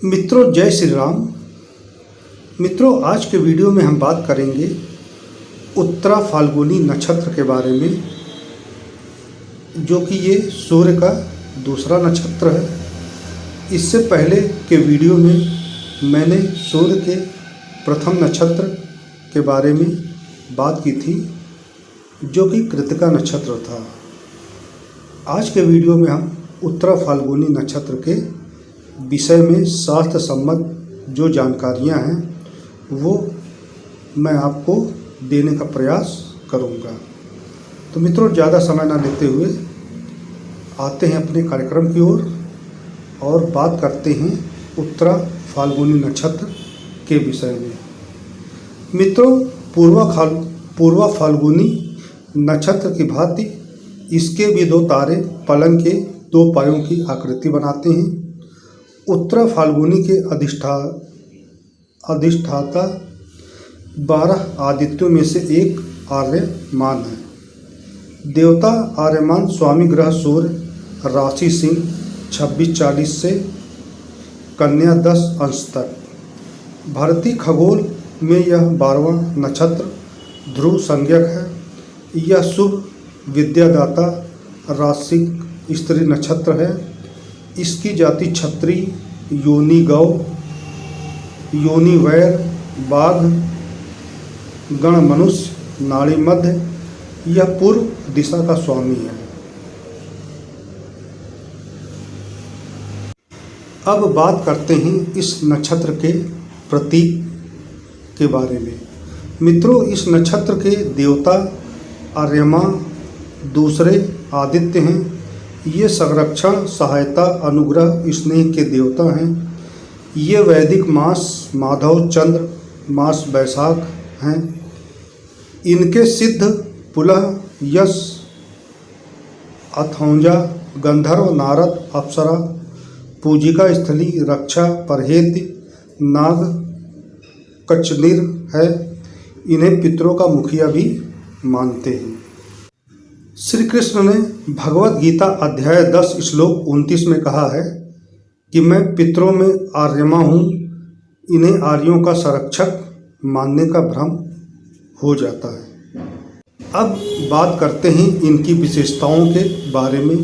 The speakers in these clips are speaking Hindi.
मित्रों, जय श्री राम। मित्रों, आज के वीडियो में हम बात करेंगे उत्तरा फाल्गुनी नक्षत्र के बारे में, जो कि ये सूर्य का दूसरा नक्षत्र है। इससे पहले के वीडियो में मैंने सूर्य के प्रथम नक्षत्र के बारे में बात की थी, जो कि कृत्तिका नक्षत्र था। आज के वीडियो में हम उत्तरा फाल्गुनी नक्षत्र के विषय में शास्त्र सम्मत जो जानकारियां हैं वो मैं आपको देने का प्रयास करूंगा। तो मित्रों, ज़्यादा समय ना लेते हुए आते हैं अपने कार्यक्रम की ओर और बात करते हैं उत्तरा फाल्गुनी नक्षत्र के विषय में। मित्रों, पूर्वा फाल्गुनी नक्षत्र की भांति इसके भी दो तारे पलंग के दो पायों की आकृति बनाते हैं। उत्तरा फाल्गुनी के अधिष्ठाता 12 आदित्यों में से एक आर्यमान है। देवता आर्यमान स्वामी ग्रह सूर्य, राशि सिंह 26-40 से कन्या 10 अंश तक। भारतीय खगोल में यह 12वां नक्षत्र ध्रुव संज्ञक है। यह शुभ विद्यादाता राशिक स्त्री नक्षत्र है। इसकी जाति क्षत्रि, योनि गौ, योनि वैर, बाघ, गण मनुष्य, नाड़ी मध्य। यह पूर्व दिशा का स्वामी है। अब बात करते हैं इस नक्षत्र के प्रतीक के बारे में। मित्रों, इस नक्षत्र के देवता आर्यमा दूसरे आदित्य हैं। ये संरक्षण, सहायता, अनुग्रह, स्नेह के देवता हैं। ये वैदिक मास माधव, चंद्र मास बैसाख हैं। इनके सिद्ध, पुलह, यश, अथौंजा, गंधर्व, नारद, अप्सरा, पूजिका स्थली, रक्षा, परहेत, नाग, कचनीर है। इन्हें पितरों का मुखिया भी मानते हैं। श्री कृष्ण ने भगवत गीता अध्याय 10 श्लोक 29 में कहा है कि मैं पितरों में आर्यमा हूँ। इन्हें आर्यों का संरक्षक मानने का भ्रम हो जाता है। अब बात करते हैं इनकी विशेषताओं के बारे में।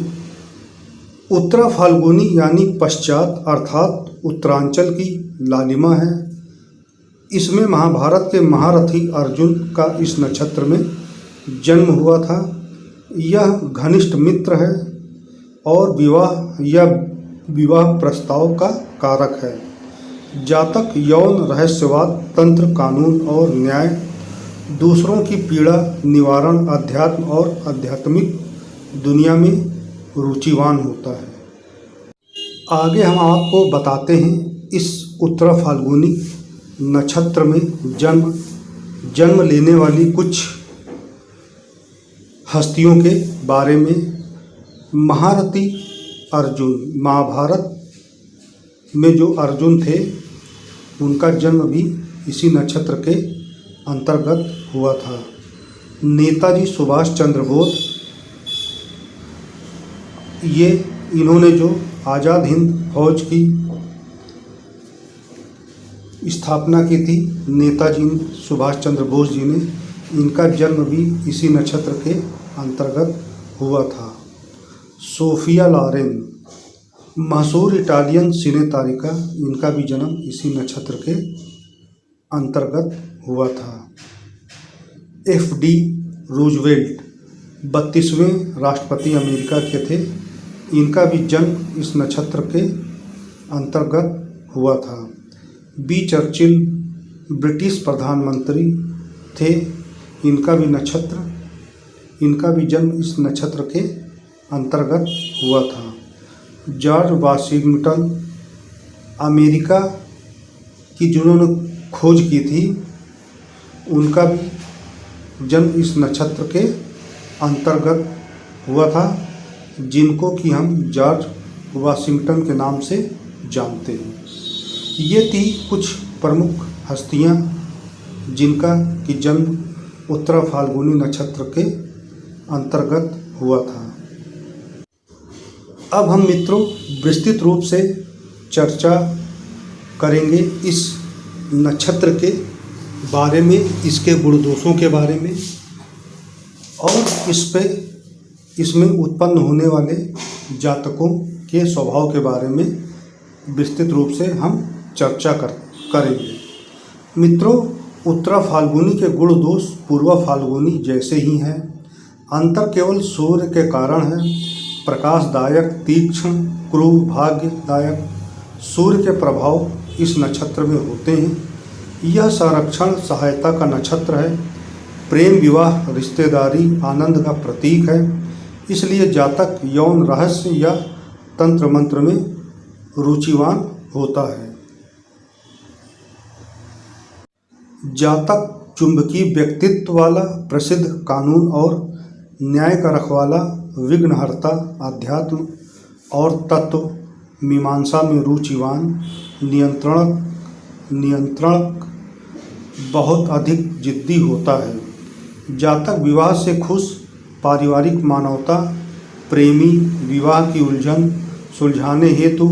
उत्तरा फाल्गुनी यानी पश्चात अर्थात उत्तरांचल की लालिमा है। इसमें महाभारत के महारथी अर्जुन का इस नक्षत्र में जन्म हुआ था। यह घनिष्ठ मित्र है और विवाह प्रस्ताव का कारक है। जातक यौन, रहस्यवाद, तंत्र, कानून और न्याय, दूसरों की पीड़ा निवारण, अध्यात्म और आध्यात्मिक दुनिया में रुचिवान होता है। आगे हम आपको बताते हैं इस उत्तरा फाल्गुनी नक्षत्र में जन्म लेने वाली कुछ हस्तियों के बारे में। महारथी अर्जुन, महाभारत में जो अर्जुन थे उनका जन्म भी इसी नक्षत्र के अंतर्गत हुआ था। नेताजी सुभाष चंद्र बोस, इन्होंने जो आज़ाद हिंद फौज की स्थापना की थी, नेताजी सुभाष चंद्र बोस जी ने, इनका जन्म भी इसी नक्षत्र के अंतर्गत हुआ था। सोफिया लॉरेन, मशहूर इटालियन सिने तारिका, इनका भी जन्म इसी नक्षत्र के अंतर्गत हुआ था। FD रूजवेल्ट 32वें राष्ट्रपति अमेरिका के थे। इनका भी जन्म इस नक्षत्र के अंतर्गत हुआ था। B चर्चिल ब्रिटिश प्रधानमंत्री थे। इनका भी जन्म इस नक्षत्र के अंतर्गत हुआ था। जॉर्ज वाशिंगटन, अमेरिका की जिन्होंने खोज की थी, उनका भी जन्म इस नक्षत्र के अंतर्गत हुआ था, जिनको कि हम जॉर्ज वाशिंगटन के नाम से जानते हैं। ये थी कुछ प्रमुख हस्तियां जिनका कि जन्म उत्तरा फाल्गुनी नक्षत्र के अंतर्गत हुआ था। अब हम मित्रों विस्तृत रूप से चर्चा करेंगे इस नक्षत्र के बारे में, इसके गुण दोषों के बारे में, और इसमें उत्पन्न होने वाले जातकों के स्वभाव के बारे में विस्तृत रूप से हम चर्चा करेंगे। मित्रों, उत्तरा फाल्गुनी के गुण दोष पूर्वा फाल्गुनी जैसे ही हैं। अंतर केवल सूर्य के कारण है। प्रकाशदायक, तीक्ष्ण, क्रूर, भाग्यदायक सूर्य के प्रभाव इस नक्षत्र में होते हैं। यह संरक्षण सहायता का नक्षत्र है। प्रेम, विवाह, रिश्तेदारी, आनंद का प्रतीक है। इसलिए जातक यौन रहस्य या तंत्र मंत्र में रुचिवान होता है। जातक चुंबकीय व्यक्तित्व वाला, प्रसिद्ध, कानून और न्याय का रखवाला, विघ्नहर्ता, अध्यात्म और तत्व मीमांसा में रुचिवान, नियंत्रणक, बहुत अधिक जिद्दी होता है। जातक विवाह से खुश, पारिवारिक मानवता, प्रेमी, विवाह की उलझन सुलझाने हेतु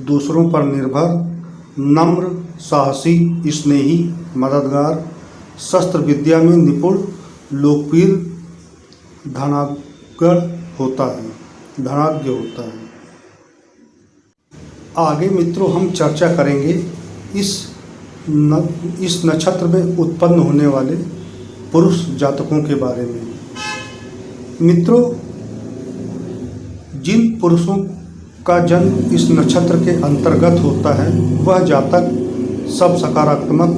दूसरों पर निर्भर, नम्र, साहसी, स्नेही, मददगार, शस्त्र विद्या में निपुण, लोकप्रिय, धनाढ्य होता है। आगे मित्रों हम चर्चा करेंगे इस नक्षत्र में उत्पन्न होने वाले पुरुष जातकों के बारे में। मित्रों, जिन पुरुषों का जन्म इस नक्षत्र के अंतर्गत होता है वह जातक सब सकारात्मक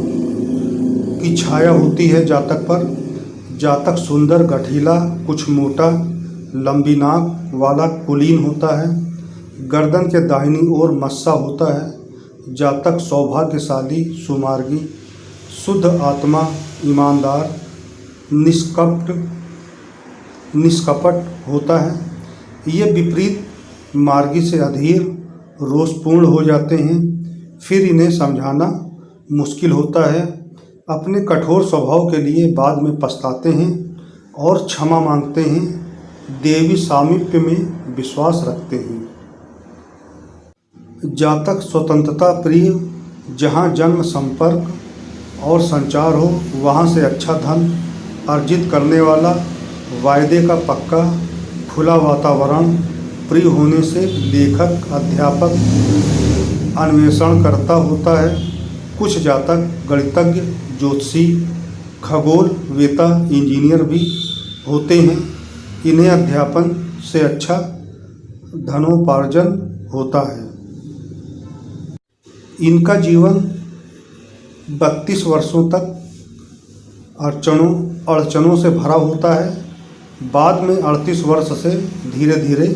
की छाया होती है जातक पर। जातक सुंदर, गठीला, कुछ मोटा, लंबी नाक वाला कुलीन होता है। गर्दन के दाहिनी ओर मस्सा होता है। जातक सौभाग्यशाली, सुमार्गी, शुद्ध आत्मा, ईमानदार, निष्कपट होता है। ये विपरीत मार्गी से अधीर, रोषपूर्ण हो जाते हैं। फिर इन्हें समझाना मुश्किल होता है। अपने कठोर स्वभाव के लिए बाद में पछताते हैं और क्षमा मांगते हैं। देवी सामीप्य में विश्वास रखते हैं। जातक स्वतंत्रता प्रिय, जहाँ जन्म, संपर्क और संचार हो वहाँ से अच्छा धन अर्जित करने वाला, वायदे का पक्का, खुला वातावरण प्रिय होने से लेखक, अध्यापक, अन्वेषणकर्ता होता है। कुछ जातक गणितज्ञ, ज्योतिषी, खगोलवेता, इंजीनियर भी होते हैं। इन्हें अध्यापन से अच्छा धनोपार्जन होता है। इनका जीवन 32 वर्षों तक अड़चनों से भरा होता है। बाद में 38 वर्ष से धीरे धीरे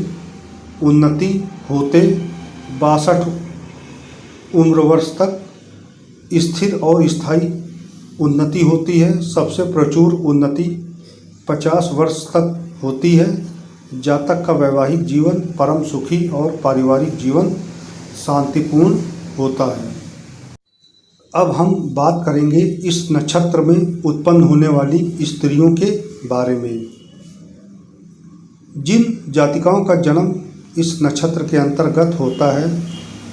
उन्नति होते 62 उम्र वर्ष तक स्थिर और स्थायी उन्नति होती है। सबसे प्रचुर उन्नति 50 वर्ष तक होती है। जातक का वैवाहिक जीवन परम सुखी और पारिवारिक जीवन शांतिपूर्ण होता है। अब हम बात करेंगे इस नक्षत्र में उत्पन्न होने वाली स्त्रियों के बारे में। जिन जातिकाओं का जन्म इस नक्षत्र के अंतर्गत होता है,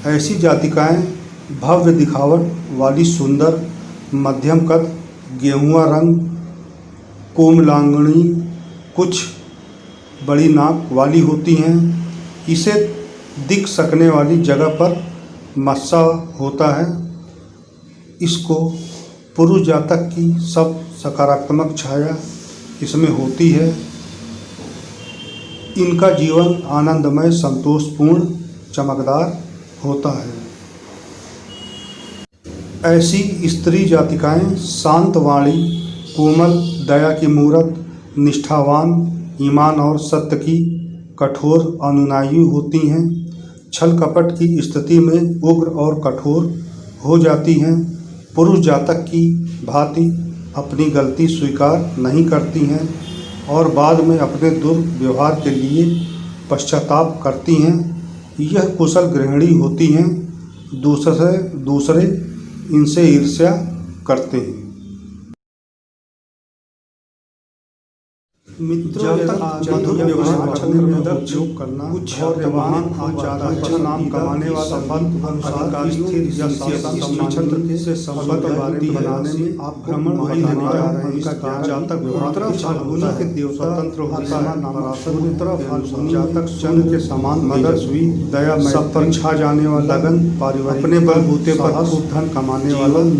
ऐसी जातिकाएं भव्य दिखावट वाली, सुंदर, मध्यम कद, गेहुआ रंग, कोमलांगनी, कुछ बड़ी नाक वाली होती हैं। इसे दिख सकने वाली जगह पर मस्सा होता है। इसको पुरुष जातक की सब सकारात्मक छाया इसमें होती है। इनका जीवन आनंदमय, संतोषपूर्ण, चमकदार होता है। ऐसी स्त्री जातिकाएं शांत वाणी, कोमल, दया की मूरत, निष्ठावान, ईमान और सत्य की कठोर अनुयायी होती हैं। छल कपट की स्थिति में उग्र और कठोर हो जाती हैं। पुरुष जातक की भांति अपनी गलती स्वीकार नहीं करती हैं और बाद में अपने दुर्व्यवहार के लिए पश्चाताप करती हैं। यह कुशल गृहिणी होती हैं। दूसरे इनसे ईर्ष्या करते हैं। मित्रों, मधुर व्यवहार करने में उपयोग करना, कुछ और वाहन ज्यादा अच्छा नाम कमाने वाला फल अधिकारियों या नक्षत्र के से संबंध के बारे में बनाने में आप भ्रमण बताने जा रहे हैं। इसका जातक उत्तरा फाल्गुनी के देवता तंत्र होता है। उत्तरा फाल्गुनी जातक चंद्र के समान मदर्शवी दया सब पर छा जाने वाला, लगन, पारिवारिक, अपने बलबूते पर खूब धन कमाने वाला,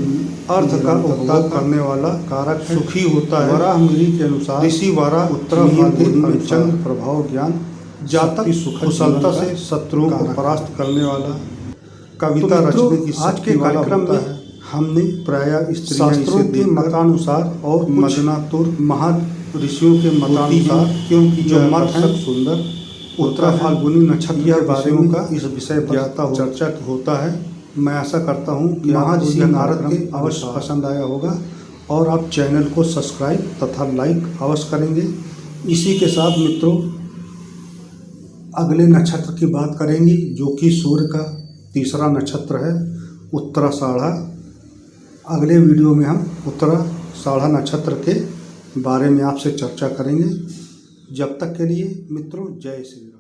अर्थ का उपभोग करने वाला, कारक सुखी होता है। वराह मिरी के अनुसार ऋषि वाराह उत्तरा फाल्गुनी में चंद्र प्रभाव ज्ञान, जातक कुशलता से शत्रुओं को परास्त करने वाला, कविता रचने की आज के कार्यक्रम में हमने प्रायः शास्त्रों के मतानुसार और मदनातुर महर्षियों के मतानुसार, क्योंकि जो मत है सुंदर उत्तरा फाल्गुनी नक्षत्र के बारे में का इस विषय पर चर्चा होता है। मैं आशा करता हूँ कि महर्षि नारद के अवश्य पसंद आया होगा और आप चैनल को सब्सक्राइब तथा लाइक अवश्य करेंगे। इसी के साथ मित्रों, अगले नक्षत्र की बात करेंगे जो कि सूर्य का तीसरा नक्षत्र है, उत्तराषाढ़ा। अगले वीडियो में हम उत्तराषाढ़ा नक्षत्र के बारे में आपसे चर्चा करेंगे। जब तक के लिए मित्रों, जय श्री राम।